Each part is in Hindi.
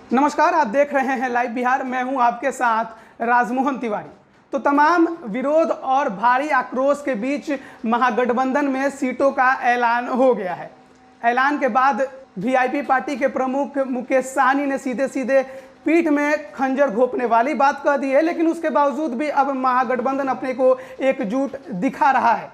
नमस्कार, आप देख रहे हैं लाइव बिहार। मैं हूं आपके साथ राजमोहन तिवारी। तो तमाम विरोध और भारी आक्रोश के बीच महागठबंधन में सीटों का ऐलान हो गया है। ऐलान के बाद वीआईपी पार्टी के प्रमुख मुकेश सहनी ने सीधे सीधे पीठ में खंजर घोंपने वाली बात कह दी है, लेकिन उसके बावजूद भी अब महागठबंधन अपने को एकजुट दिखा रहा है।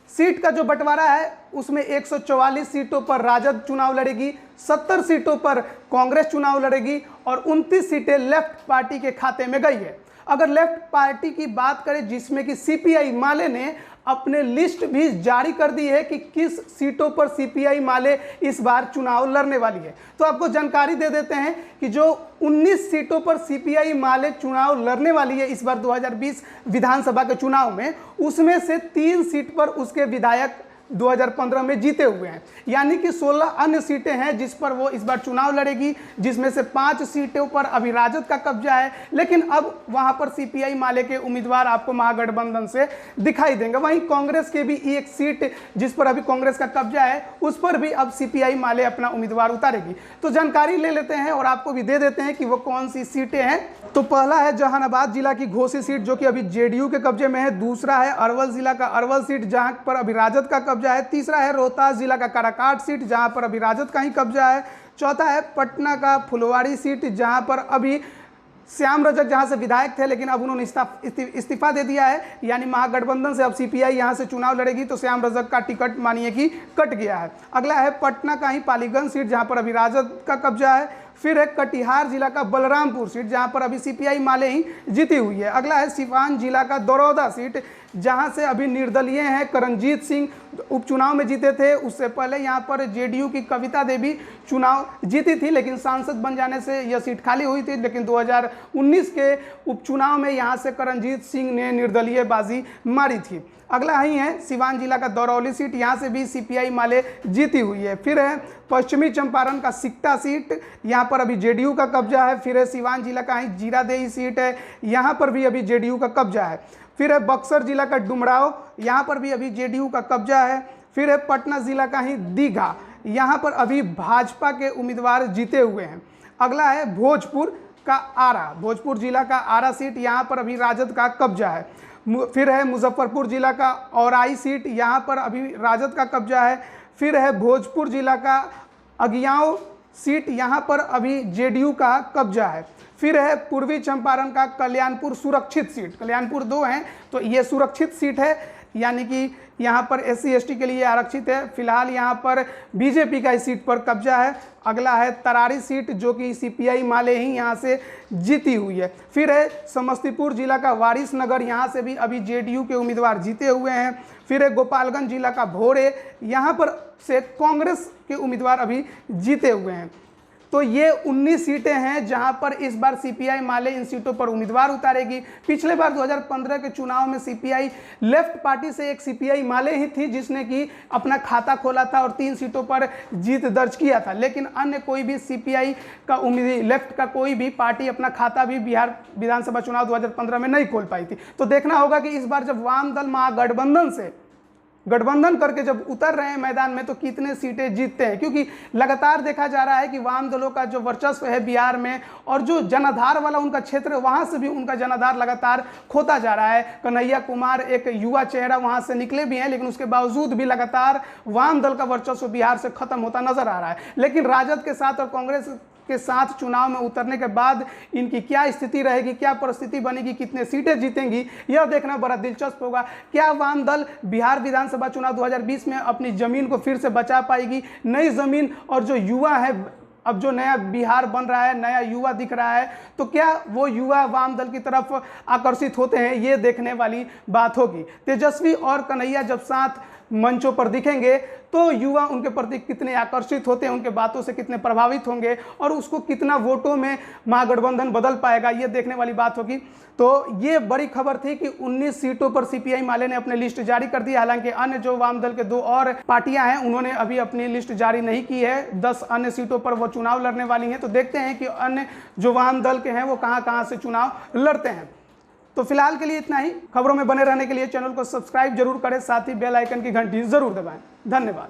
सीट का जो बंटवारा है उसमें 144 सीटों पर राजद चुनाव लड़ेगी, 70 सीटों पर कांग्रेस चुनाव लड़ेगी और 29 सीटें लेफ्ट पार्टी के खाते में गई है। अगर लेफ्ट पार्टी की बात करें, जिसमें कि सीपीआई माले ने अपने लिस्ट भी जारी कर दी है कि किस सीटों पर सीपीआई माले इस बार चुनाव लड़ने वाली है, तो आपको जानकारी दे देते हैं कि जो 19 सीटों पर सीपीआई माले चुनाव लड़ने वाली है इस बार 2020 विधानसभा के चुनाव में, उसमें से 3 सीट पर उसके विधायक 2015 में जीते हुए हैं। यानी कि 16 अन्य सीटें हैं जिस पर वो इस बार चुनाव लड़ेगी, जिसमें से 5 सीटों पर अभी राजद का कब्जा है, लेकिन अब वहां पर सीपीआई माले के उम्मीदवार आपको महागठबंधन से दिखाई देंगे। वहीं कांग्रेस के भी एक सीट जिस पर अभी कांग्रेस का कब्जा है, उस पर भी अब सीपीआई माले अपना उम्मीदवार उतारेगी। तो जानकारी ले लेते हैं और आपको भी दे देते हैं कि वो कौन सी सीटें हैं। तो पहला है जहानाबाद जिला की घोसी सीट, जो कि अभी जेडीयू के कब्जे में है। दूसरा है अरवल जिला का अरवल सीट, जहां पर अभी राजद का कब्जा है। तीसरा है रोहतास जिला का काराकाट सीट, जहां पर अभी राजद का ही कब्जा है। चौथा है पटना का फुलवाड़ी सीट, जहां पर अभी श्याम रजक जहां से विधायक थे, लेकिन अब उन्होंने इस्तीफा दे दिया है। यानी महागठबंधन से अब सीपीआई यहां से चुनाव लड़ेगी, तो श्याम रजक का टिकट मानिए कि कट गया है। अगला है पटना का ही पालीगंज सीट, जहां पर अभी राजद का कब्जा है। फिर है कटिहार जिला का बलरामपुर सीट, जहां पर अभी सीपीआई माले ही जीती हुई है। अगला है सिवान जिला का दरौदा सीट, जहां से अभी निर्दलीय हैं करणजीत सिंह, उपचुनाव में जीते थे। उससे पहले यहां पर जेडीयू की कविता देवी चुनाव जीती थी, लेकिन सांसद बन जाने से यह सीट खाली हुई थी। लेकिन 2019 के उपचुनाव में यहां से करणजीत सिंह ने निर्दलीय बाजी मारी थी। अगला ही है सिवान जिला का दरौली सीट, यहाँ से भी सीपीआई माले जीती हुई है। फिर है पश्चिमी चंपारण का सिकटा सीट, यहाँ पर अभी जेडीयू का कब्जा है। फिर है सिवान जिला का ही जीरादेई सीट है, यहाँ पर भी अभी जेडीयू का कब्जा है। फिर है बक्सर जिला का डुमराव, यहाँ पर भी अभी जेडीयू का कब्जा है। फिर है पटना जिला का ही दीघा, यहाँ पर अभी भाजपा के उम्मीदवार जीते हुए हैं। अगला है भोजपुर का आरा, भोजपुर जिला का आरा सीट, यहाँ पर अभी राजद का कब्जा है। फिर है मुजफ्फरपुर जिला का औराई सीट, यहाँ पर अभी राजद का कब्जा है। फिर है भोजपुर जिला का अगियाओं सीट, यहाँ पर अभी जेडीयू का कब्जा है। फिर है पूर्वी चंपारण का कल्याणपुर सुरक्षित सीट, कल्याणपुर 2 हैं तो ये सुरक्षित सीट है, यानी कि यहाँ पर SC ST के लिए आरक्षित है। फिलहाल यहाँ पर बीजेपी का इस सीट पर कब्जा है। अगला है तरारी सीट, जो कि सीपीआई माले ही यहाँ से जीती हुई है। फिर है समस्तीपुर जिला का वारिसनगर, यहाँ से भी अभी जेडीयू के उम्मीदवार जीते हुए हैं। फिर है गोपालगंज जिला का भोरे, यहाँ पर से कांग्रेस के उम्मीदवार अभी जीते हुए हैं। तो ये 19 सीटें हैं जहां पर इस बार सीपीआई माले इन सीटों पर उम्मीदवार उतारेगी। पिछले बार 2015 के चुनाव में सीपीआई लेफ्ट पार्टी से एक सीपीआई माले ही थी जिसने कि अपना खाता खोला था और 3 सीटों पर जीत दर्ज किया था, लेकिन अन्य कोई भी सीपीआई का उम्मीदवार लेफ्ट का कोई भी पार्टी अपना खाता भी बिहार विधानसभा चुनाव 2015 में नहीं खोल पाई थी। तो देखना होगा कि इस बार जब वाम दल महागठबंधन से गठबंधन करके जब उतर रहे हैं मैदान में, तो कितने सीटें जीतते हैं, क्योंकि लगातार देखा जा रहा है कि वाम दलों का जो वर्चस्व है बिहार में और जो जनाधार वाला उनका क्षेत्र है, वहां से भी उनका जनाधार लगातार खोता जा रहा है। कन्हैया कुमार एक युवा चेहरा वहां से निकले भी हैं, लेकिन उसके बावजूद भी लगातार वाम दल का वर्चस्व बिहार से खत्म होता नजर आ रहा है। लेकिन राजद के साथ और कांग्रेस के साथ चुनाव में उतरने के बाद इनकी क्या स्थिति रहेगी, क्या परिस्थिति बनेगी, कितने सीटें जीतेंगी, यह देखना बड़ा दिलचस्प होगा। क्या वाम दल बिहार विधानसभा चुनाव 2020 में अपनी जमीन को फिर से बचा पाएगी, नई जमीन, और जो युवा है, अब जो नया बिहार बन रहा है, नया युवा दिख रहा है, तो क्या वो युवा वाम दल की तरफ आकर्षित होते हैं, ये देखने वाली बात होगी। तेजस्वी और कन्हैया जब साथ मंचों पर दिखेंगे तो युवा उनके प्रति कितने आकर्षित होते हैं, उनके बातों से कितने प्रभावित होंगे और उसको कितना वोटों में महागठबंधन बदल पाएगा, ये देखने वाली बात होगी। तो ये बड़ी खबर थी कि 19 सीटों पर सीपीआई माले ने अपने लिस्ट जारी कर दी। हालांकि अन्य जो वाम दल के 2 और पार्टियां हैं उन्होंने अभी अपनी लिस्ट जारी नहीं की है। 10 अन्य सीटों पर वो चुनाव लड़ने वाली हैं। तो देखते हैं कि अन्य जो वाम दल के हैं वो कहां से चुनाव लड़ते हैं। तो फिलहाल के लिए इतना ही। खबरों में बने रहने के लिए चैनल को सब्सक्राइब जरूर करें, साथ ही बेल आइकन की घंटी जरूर दबाएं। धन्यवाद।